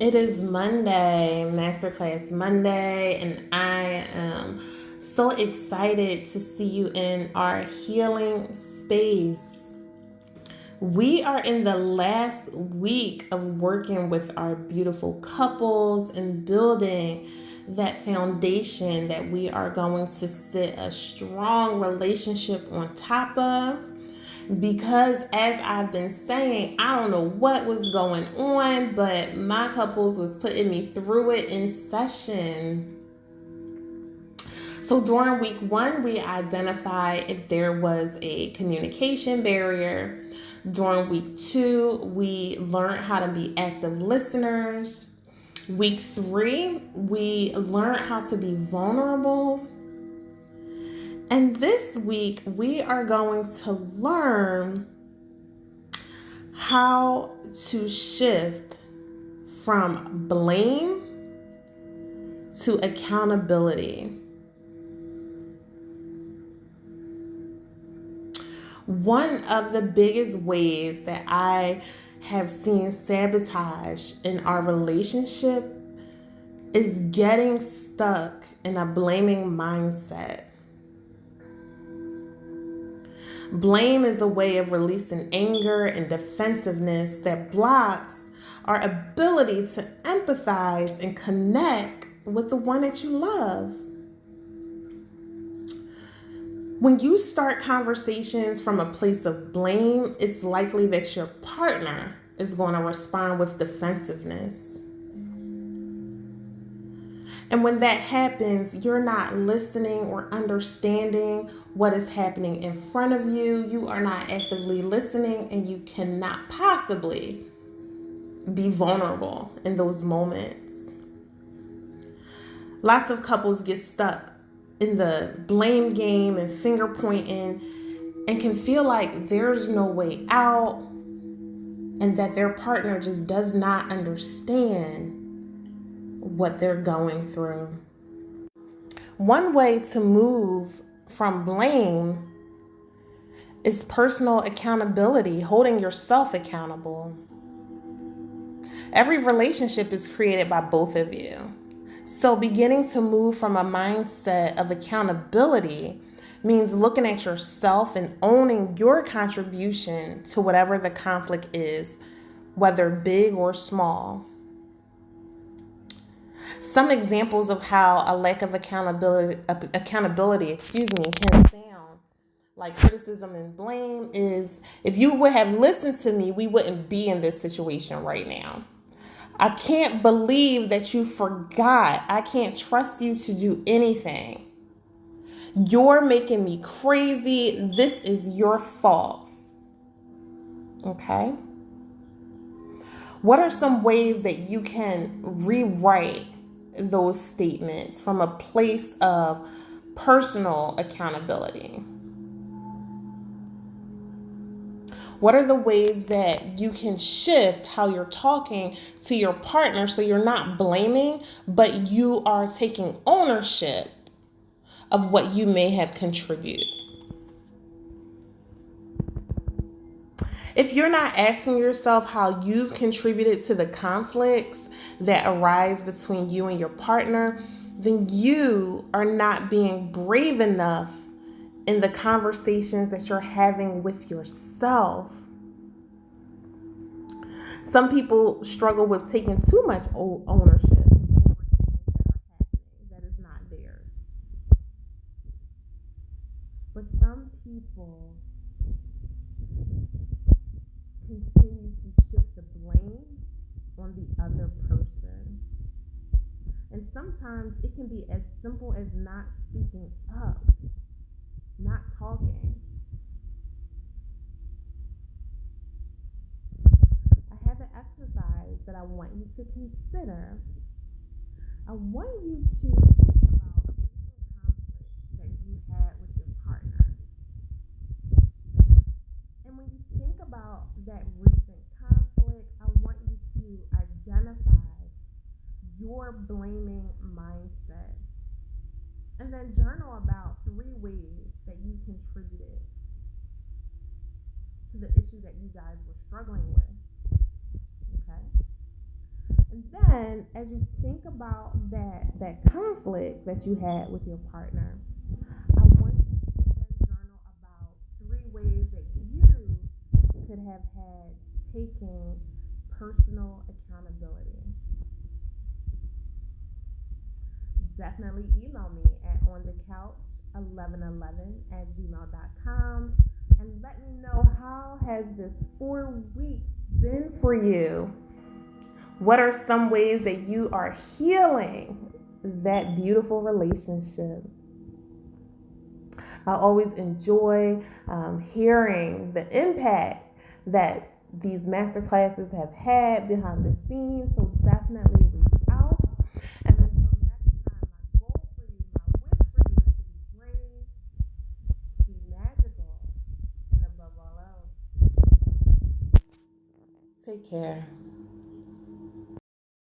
It is Monday, Masterclass Monday, and I am so excited to see you in our healing space. We are in the last week of working with our beautiful couples and building that foundation that we are going to sit a strong relationship on top of. Because as I've been saying, I don't know what was going on, but my couples was putting me through it in session. So during week one, we identified if there was a communication barrier. During week two, we learned how to be active listeners. Week three, we learned how to be vulnerable. And this week, we are going to learn how to shift from blame to accountability. One of the biggest ways that I have seen sabotage in our relationship is getting stuck in a blaming mindset. Blame is a way of releasing anger and defensiveness that blocks our ability to empathize and connect with the one that you love. When you start conversations from a place of blame, it's likely that your partner is going to respond with defensiveness. And when that happens, you're not listening or understanding what is happening in front of you. You are not actively listening, and you cannot possibly be vulnerable in those moments. Lots of couples get stuck in the blame game and finger pointing and can feel like there's no way out and that their partner just does not understand what they're going through. One way to move from blame is personal accountability, holding yourself accountable. Every relationship is created by both of you. So beginning to move from a mindset of accountability means looking at yourself and owning your contribution to whatever the conflict is, whether big or small. Some examples of how a lack of accountability, can sound like criticism and blame is if you would have listened to me, we wouldn't be in this situation right now. I can't believe that you forgot. I can't trust you to do anything. You're making me crazy. This is your fault. Okay? What are some ways that you can rewrite those statements from a place of personal accountability? What are the ways that you can shift how you're talking to your partner so you're not blaming, but you are taking ownership of what you may have contributed? If you're not asking yourself how you've contributed to the conflicts that arise between you and your partner, then you are not being brave enough in the conversations that you're having with yourself. Some people struggle with taking too much ownership over things that are happening that is not theirs. But some people continue to shift the blame on the other person. And sometimes it can be as simple as not speaking up, not talking. I have an exercise that I want you to consider. I want you to think about a recent conflict that you had with your partner. And when you think about that recent conflict, I want you to identify your blaming mindset. And then journal about 3 ways that you contributed to the issue that you guys were struggling with. Okay? And then, as you think about that conflict that you had with your partner, I want you to then journal about 3 ways that you could have had taking personal accountability. Definitely email me at onthecouch1111@gmail.com and let me know, how has this 4 weeks been for you? What are some ways that you are healing that beautiful relationship? I always enjoy hearing the impact that these master classes have had behind the scenes. So definitely reach out. And until next time, my goal for you, my wish for you is to be brave, be magical, and above all else, take care.